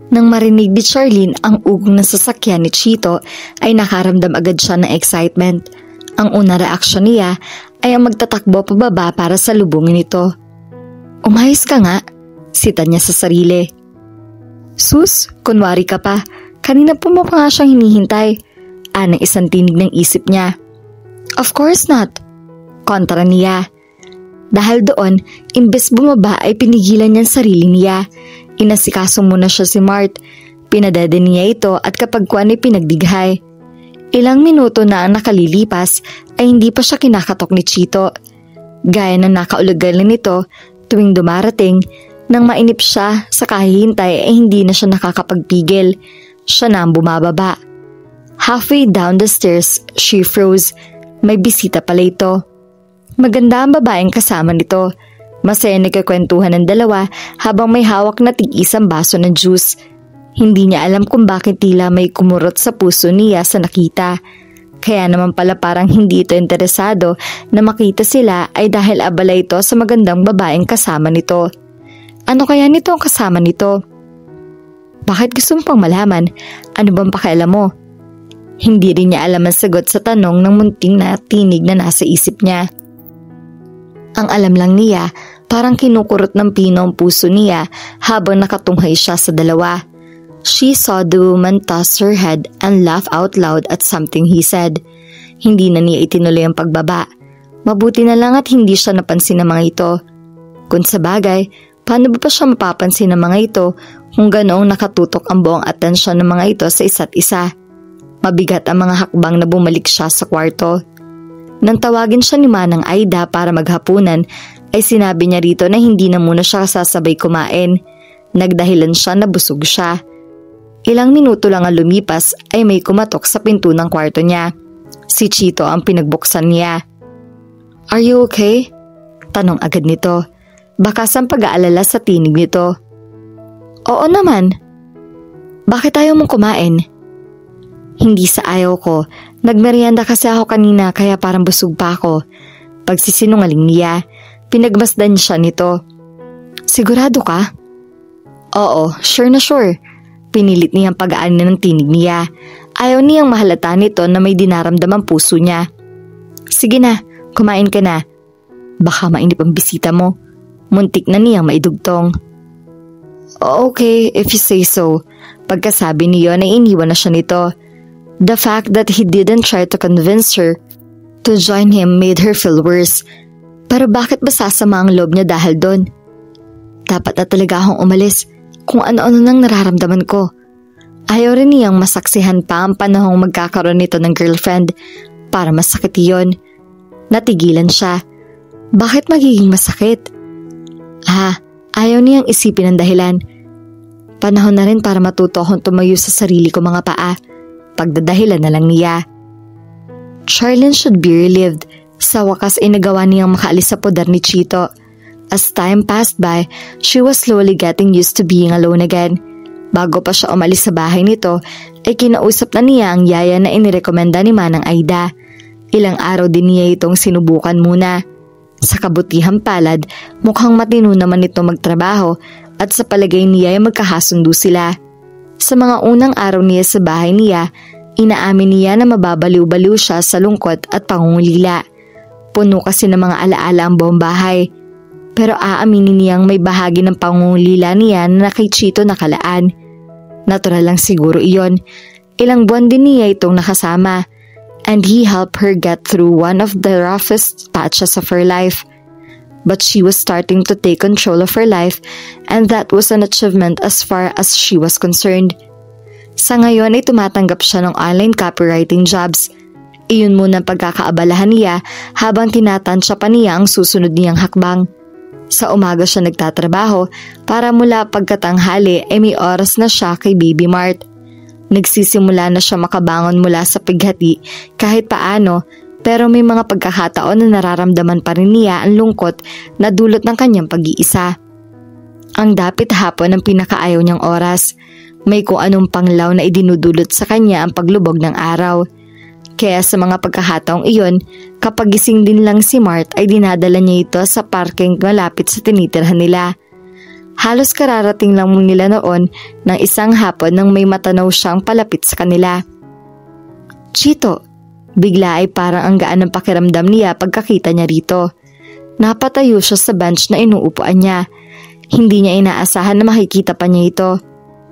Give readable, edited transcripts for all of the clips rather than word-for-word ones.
Nang marinig ni Charlene ang ugong ng sasakyan ni Chito ay nakaramdam agad siya ng excitement. Ang unang reaksyon niya ay ang magtatakbo pababa para salubungin ito. Umayos ka nga, sita niya sa sarili. Sus, kunwari ka pa. Kanina po mo pa nga siyang hinihintay. Anang isang tinig ng isip niya. Of course not. Kontra niya. Dahil doon, imbes bumaba ay pinigilan niya ang sarili niya. Inasikaso muna siya si Mart. Pinadede niya ito at kapag kuwan ay pinagdighay. Ilang minuto na ang nakalilipas ay hindi pa siya kinakatok ni Chito. Gaya ng nakaulagalan nito tuwing dumarating, nang mainip siya sa kahihintay ay hindi na siya nakakapagpigil. Siya na ang bumababa. Halfway down the stairs, she froze. May bisita pala ito. Maganda ang babaeng kasama nito. Masaya nagkakwentuhan ng dalawa habang may hawak na tig-isang baso ng juice. Hindi niya alam kung bakit tila may kumurot sa puso niya sa nakita. Kaya naman pala parang hindi ito interesado na makita sila ay dahil abala ito sa magandang babaeng kasama nito. Ano kaya nito ang kasama nito? Bakit gusto mo pang malaman? Ano bang pakialam mo? Hindi rin niya alam ang sagot sa tanong ng munting na tinig na nasa isip niya. Ang alam lang niya, parang kinukurot ng pino ang puso niya habang nakatunghay siya sa dalawa. She saw the woman toss her head and laugh out loud at something he said. Hindi na niya itinuloy ang pagbaba. Mabuti na lang at hindi siya napansin ng mga ito. Kung sa bagay, paano ba pa siya mapapansin ng mga ito kung ganoong nakatutok ang buong atensyon ng mga ito sa isa't isa? Mabigat ang mga hakbang na bumalik siya sa kwarto. Nang tawagin siya ni Manang Aida para maghapunan, ay sinabi niya rito na hindi na muna siya sasabay kumain. Nagdahilan siya na busog siya. Ilang minuto lang ang lumipas ay may kumatok sa pinto ng kwarto niya. Si Chito ang pinagbuksan niya. Are you okay? Tanong agad nito. Bakas ang pag-aalala sa tinig nito. Oo naman. Bakit ayaw mong kumain? Hindi sa ayaw ko. Nagmerienda kasi ako kanina kaya parang busog pa ako. Pagsisinungaling niya, pinagmasdan siya nito. Sigurado ka? Oo, sure na sure. Pinilit niyang pag-aanin ng tinig niya. Ayaw niyang mahalata nito na may dinaramdamang puso niya. Sige na, kumain ka na. Baka mainip ang bisita mo. Muntik na niyang maidugtong. Okay, if you say so. Pagkasabi niyo na iniwan na siya nito. The fact that he didn't try to convince her to join him made her feel worse. Pero bakit ba sasama ang loob niya dahil doon? Dapat na talaga akong umalis kung ano-ano nang nararamdaman ko. Ayaw rin niyang masaksihan pa ang panahong magkakaroon nito ng girlfriend para masakit iyon. Natigilan siya. Bakit magiging masakit? Ayaw niyang isipin ang dahilan. Panahon na rin para matuto akong tumayo sa sarili ko mga paa. Pagdadahilan na lang niya. Charlene should be relieved. Sa wakas ay nagawa niyang makaalis sa poder ni Chito. As time passed by, she was slowly getting used to being alone again. Bago pa siya umalis sa bahay nito, ay kinausap na niya ang yaya na inirekomenda ni Manang Aida. Ilang araw din niya itong sinubukan muna. Sa kabutihang palad, mukhang matino naman ito magtrabaho at sa palagay niya ay magkakasundo sila. Sa mga unang araw niya sa bahay niya, inaamin niya na mababaliw-baliw siya sa lungkot at pangungulila. Puno kasi ng mga alaala ang buong bahay. Pero aaminin niyang may bahagi ng pangungulila niya na kay Chito nakalaan. Natural lang siguro iyon. Ilang buwan din niya itong nakasama. And he helped her get through one of the roughest patches of her life. But she was starting to take control of her life and that was an achievement as far as she was concerned. Sa ngayon ay tumatanggap siya ng online copywriting jobs. Iyon muna ang pagkakaabalahan niya habang tinatansya pa niya ang susunod niyang hakbang. Sa umaga siya nagtatrabaho para mula pagkatanghali ay may oras na siya kay Baby Mart. Nagsisimula na siya makabangon mula sa pighati kahit paano. Pero may mga pagkakataon na nararamdaman pa rin niya ang lungkot na dulot ng kanyang pag-iisa. Ang dapit hapon ang pinakaayaw niyang oras. May kung anong panglaw na idinudulot sa kanya ang paglubog ng araw. Kaya sa mga pagkakataong iyon, kapag gising din lang si Mart ay dinadala niya ito sa parking malapit sa tinitirhan nila. Halos kararating lang nila noon ng isang hapon nang may matanaw siyang palapit sa kanila. Chito, bigla ay parang ang gaan ng pakiramdam niya pagkakita niya rito. Napatayo siya sa bench na inuupuan niya. Hindi niya inaasahan na makikita pa niya ito.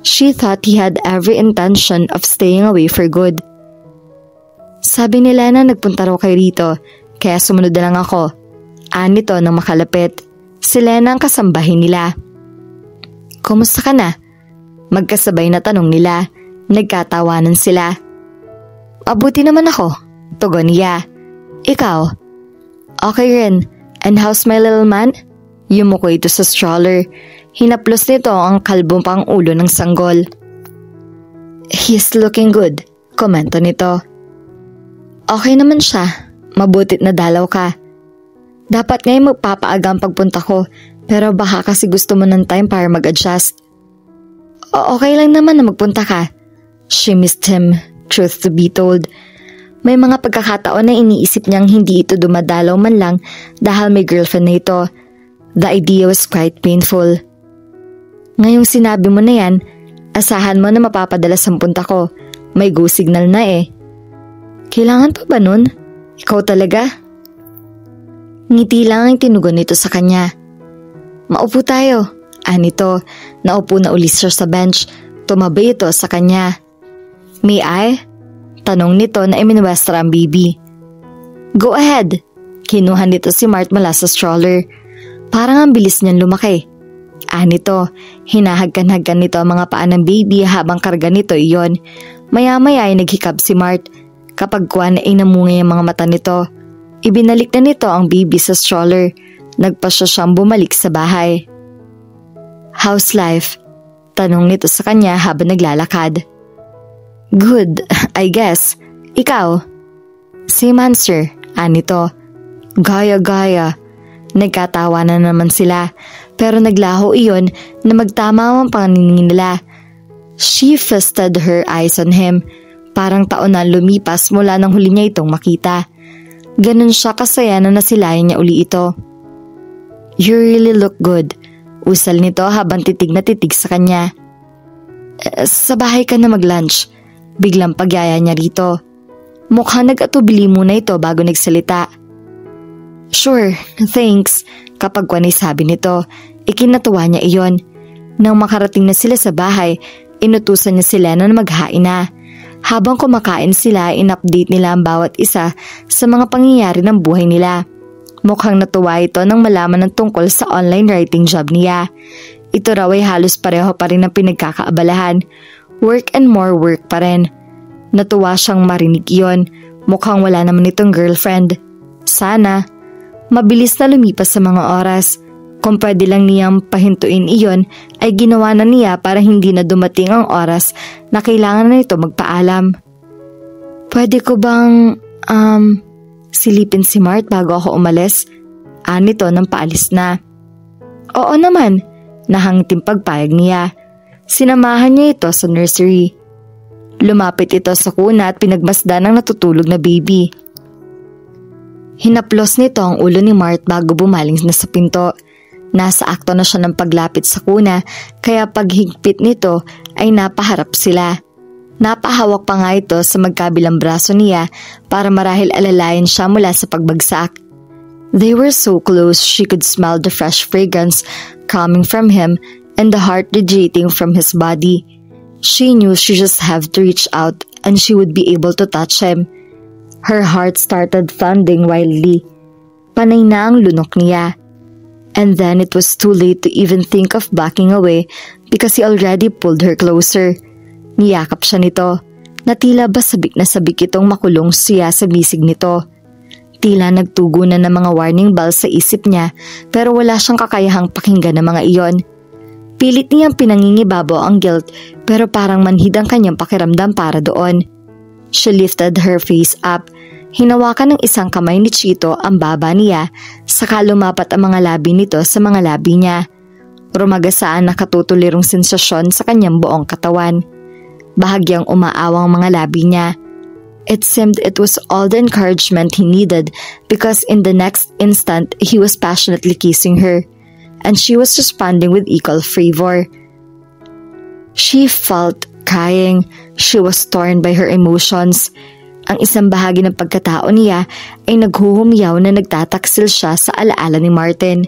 She thought he had every intention of staying away for good. Sabi nila na nagpunta raw kay Rito, kaya sumunod na lang ako. Nito nang makalapit. Si Lena ang kasambahin nila. Kumusta ka na? Magkasabay na tanong nila. Nagkatawanan sila. Mabuti naman ako, tugon niya. Ikaw? Okay rin. And how's my little man? Yumuko ito sa stroller. Hinaplos nito ang kalbong pang ulo ng sanggol. He's looking good, komento nito. Okay naman siya. Mabutit na dalaw ka. Dapat ngayon magpapaaga ang pagpunta ko, pero baka kasi gusto mo ng time para mag-adjust. Okay lang naman na magpunta ka. She missed him, truth to be told. May mga pagkakataon na iniisip niyang hindi ito dumadalaw man lang dahil may girlfriend na ito. The idea was quite painful. Ngayong sinabi mo na yan, asahan mo na mapapadalas ang punta ko. May go signal na eh. Kailangan pa ba nun? Ikaw talaga? Ngiti lang ang tinugon nito sa kanya. Maupo tayo. Nito, naupo na ulit siya sa bench. Tumabay ito sa kanya. May I? Tanong nito na iminwestra ang baby. Go ahead. Kinuha nito si Mart mula sa stroller. Parang ang bilis niyan lumaki. Nito, hinahagkan-hagkan nito ang mga paa ng baby habang karga nito iyon. Maya-maya ay naghikab si Mart. Kapag kuwan ay namungay ang mga mata nito. Ibinalik na nito ang baby sa stroller. Nagpasya siyang bumalik sa bahay. How's life? Tanong nito sa kanya habang naglalakad. Good, I guess. Ikaw? Same answer, nito. Gaya-gaya. Nagkatawa na naman sila, pero naglaho iyon na magtama ang paningin nila. She feasted her eyes on him. Parang taon na lumipas mula nang huli niya itong makita. Ganun siya kasaya na nasilayan niya uli ito. You really look good. Usal nito habang titig na titig sa kanya. Sa bahay ka na mag-lunch. Biglang pagyaya niya rito. Mukhang nag-atubili muna ito bago nagsalita. Sure, thanks. Kapag kwanay sabi nito, ikinatuwa niya iyon. Nang makarating na sila sa bahay, inutusan niya sila na maghain na. Habang kumakain sila, in-update nila ang bawat isa sa mga pangyayari ng buhay nila. Mukhang natuwa ito nang malaman ng tungkol sa online writing job niya. Ito raw ay halos pareho pa rin ang pinagkakaabalahan. Work and more work pa rin. Natuwa siyang marinig iyon. Mukhang wala naman itong girlfriend. Sana. Mabilis na lumipas sa mga oras. Kung pwede lang niyang pahintuin iyon, ay ginawa na niya para hindi na dumating ang oras na kailangan na ito magpaalam. Pwede ko bang, silipin si Mart bago ako umalis? Nito nang paalis na. Oo naman, nahangiting pagpayag niya. Sinamahan niya ito sa nursery. Lumapit ito sa kuna at pinagmasdan ng natutulog na baby. Hinaplos nito ang ulo ni Mart bago bumaling na sa pinto. Nasa akto na siya ng paglapit sa kuna, kaya paghigpit nito ay napaharap sila. Napahawak pa nga ito sa magkabilang braso niya para marahil alalayan siya mula sa pagbagsak. They were so close she could smell the fresh fragrance coming from him and the heart radiating from his body. She knew she just had to reach out and she would be able to touch him. Her heart started thundering wildly. Panay na ang lunok niya. And then it was too late to even think of backing away because he already pulled her closer. Niyakap siya nito, na tila ba sabik na sabik itong makulong siya sa bisig nito. Tila nagtugo na ng mga warning bells sa isip niya pero wala siyang kakayahang pakinggan ng mga iyon. Pilit niyang pinangingibabaw ang guilt pero parang manhid ang kanyang pakiramdam para doon. She lifted her face up. Hinawakan ng isang kamay ni Chito ang baba niya, saka lumapat ang mga labi nito sa mga labi niya. Rumagasaan na katutulirong sensasyon sa kanyang buong katawan. Bahagyang umaawang mga labi niya. It seemed it was all the encouragement he needed because in the next instant he was passionately kissing her. and she was responding with equal fervor. She felt crying. She was torn by her emotions. Ang isang bahagi ng pagkatao niya ay naghuhumiyaw na nagtataksil siya sa alaala ni Martin.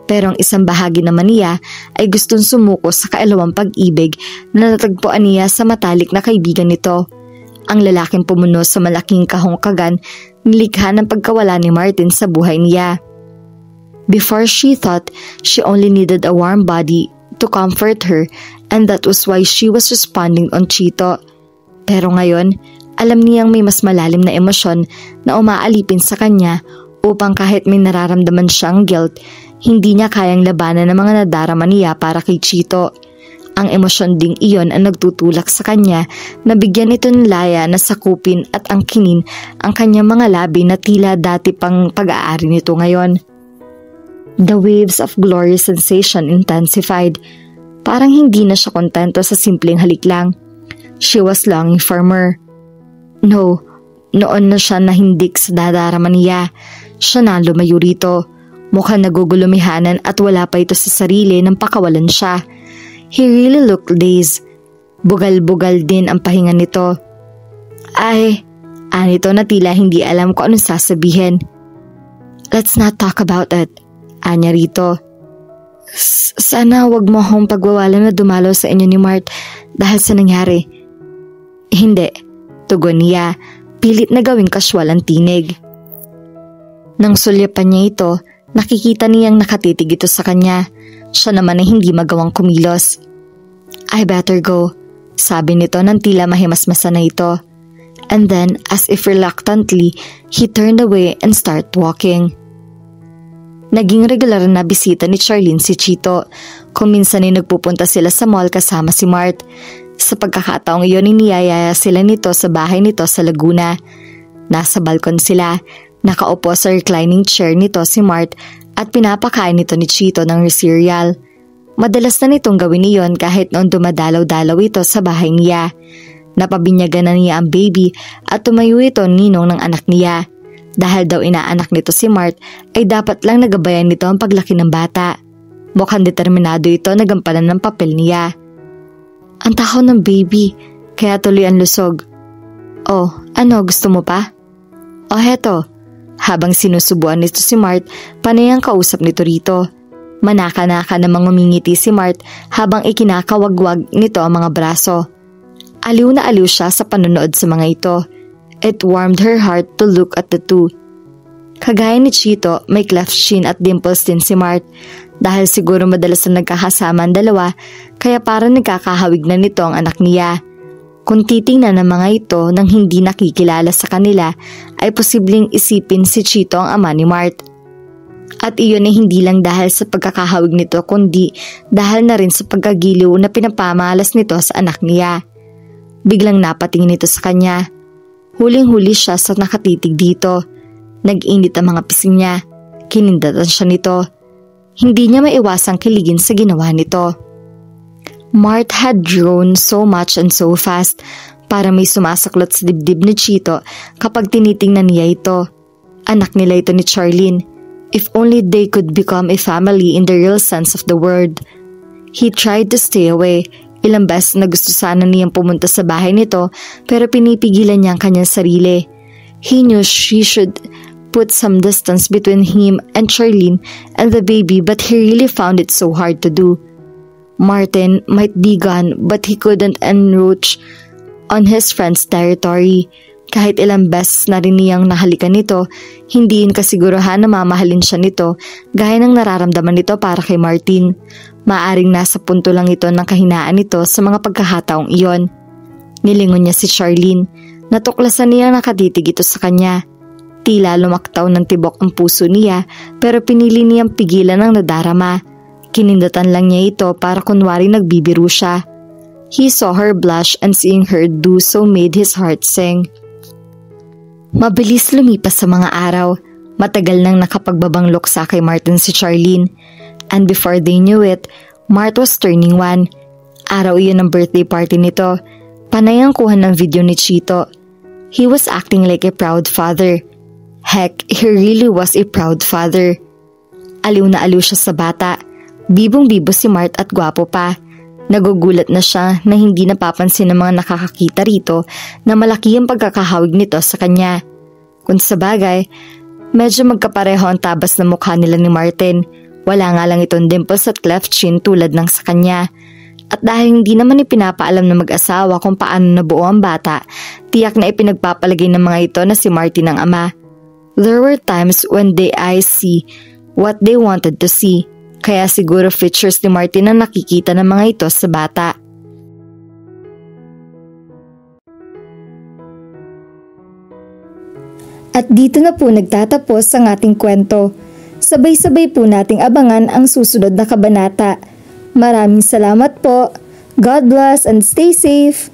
Pero ang isang bahagi naman niya ay gustong sumuko sa kailawang pag-ibig na natagpuan niya sa matalik na kaibigan nito. Ang lalaking pumuno sa malaking kahongkagan, nilikha ng pagkawala ni Martin sa buhay niya. Before she thought she only needed a warm body to comfort her, and that was why she was responding on Chito. Pero ngayon, alam niyang may mas malalim na emosyon na umaalipin sa kanya upang kahit may nararamdaman siyang guilt, hindi niya kayang labanan ng mga nadarama niya para kay Chito. Ang emosyon ding iyon ang nagtutulak sa kanya na bigyan ito ng laya na sakupin at angkinin ang kanyang mga labi na tila dati pang pag-aari nito ngayon. The waves of glorious sensation intensified. Parang hindi na siya kontento sa simpleng halik lang. She was longing for more. No, noon na siya nahindik sa dadarama niya. Siya na lumayo rito. Mukhang nagugulumihanan at wala pa ito sa sarili nang pakawalan siya. He really looked dazed. Bugal-bugal din ang pahinga nito. Anito na tila hindi alam kung anong sasabihin. Let's not talk about it, anya rito. Sana wag mo akong pagwawalan na dumalo sa inyo ni Mart dahil sa nangyari. Hindi, tugon niya, pilit na gawing kaswal ang tinig. Nang sulyapan niya ito, nakikita niyang nakatitig ito sa kanya. Siya naman ay hindi magawang kumilos. I better go, sabi nito nang tila mahimasmasan na ito. And then, as if reluctantly, he turned away and started walking. Naging regular na bisita ni Charlene si Chito. Kung minsan ay nagpupunta sila sa mall kasama si Mart. Sa pagkakataong iyon, iniyayaya sila nito sa bahay nito sa Laguna. Nasa balkon sila, nakaupo sa reclining chair nito si Mart at pinapakain nito ni Chito ng cereal. Madalas na nitong gawin iyon kahit noon dumadalaw-dalaw ito sa bahay niya. Napabinyagan na niya ang baby at tumayo ito ninong ng anak niya. Dahil daw inaanak nito si Mart ay dapat lang nagabayan nito ang paglaki ng bata. Mukhang determinado ito na gampanan ng papel niya. Ang taho ng baby, kaya tuloy ang lusog. Oh, ano gusto mo pa? Oh, heto. Habang sinusubuan nito si Mart, panay ang kausap nito rito. Manaka-naka namang ngumingiti si Mart habang ikinakawagwag nito ang mga braso. Aliw na aliw siya sa panonood sa mga ito. It warmed her heart to look at the two. Kagaya ni Chito, may cleft chin at dimples din si Mart. Dahil siguro madalas na nagkakasama ang dalawa, kaya parang nagkakahawig na nito ang anak niya. Kung titingnan ng mga ito nang hindi nakikilala sa kanila, ay posibleng isipin si Chito ang ama ni Mart. At iyon ay hindi lang dahil sa pagkakahawig nito kundi dahil na rin sa pagkagiliw na pinapamalas nito sa anak niya. Biglang napatingin ito sa kanya. Huling-huli siya sa nakatitig dito. Nag-init ang mga pising niya. Kinindatan siya nito. Hindi niya maiwasang kiligin sa ginawa nito. Mart had grown so much and so fast para may sumasaklot sa dibdib ni Chito kapag tinitingnan niya ito. Anak nila ito ni Charlene. If only they could become a family in the real sense of the word. He tried to stay away. Ilang beses na gusto sana niyang pumunta sa bahay nito pero pinipigilan niya ang kanyang sarili. He knew she should put some distance between him and Charlene and the baby but he really found it so hard to do. Martin might be gone but he couldn't encroach on his friend's territory. Kahit ilang beses na rin niyang nahalikan nito, hindi yun kasiguruhan na mamahalin siya nito gaya ng nararamdaman nito para kay Martin. Maaring nasa punto lang ito ng kahinaan nito sa mga pagkakataong iyon. Nilingon niya si Charlene. Natuklasan niya nakatitig ito sa kanya. Tila lumaktaw ng tibok ang puso niya pero pinili niyang pigilan ang nadarama. Kinindatan lang niya ito para kunwari nagbibiro siya. He saw her blush and seeing her do so made his heart sing. Mabilis lumipas sa mga araw. Matagal nang nakapagbabanglok sa kay Martin si Charlene. And before they knew it, Mart was turning 1. Araw iyon ng birthday party nito. Panay ang kuha ng video ni Chito. He was acting like a proud father. Heck, he really was a proud father. Aliw na aliw siya sa bata. Bibong-bibo si Mart at gwapo pa. Nagugulat na siya na hindi napapansin ng mga nakakakita rito na malaki ang pagkakahawig nito sa kanya. Kung sabagay, medyo magkapareho ang tabas na mukha nila ni Martin. Wala nga lang itong dimples at cleft chin tulad ng sa kanya. At dahil hindi naman ipinapaalam ng mag-asawa kung paano nabuo ang bata, tiyak na ipinagpapalagay ng mga ito na si Martin ang ama. There were times when their eyes see what they wanted to see. Kaya siguro features ni Martin ang nakikita ng mga ito sa bata. At dito na po nagtatapos ang ating kwento. Sabay-sabay po nating abangan ang susunod na kabanata. Maraming salamat po. God bless and stay safe.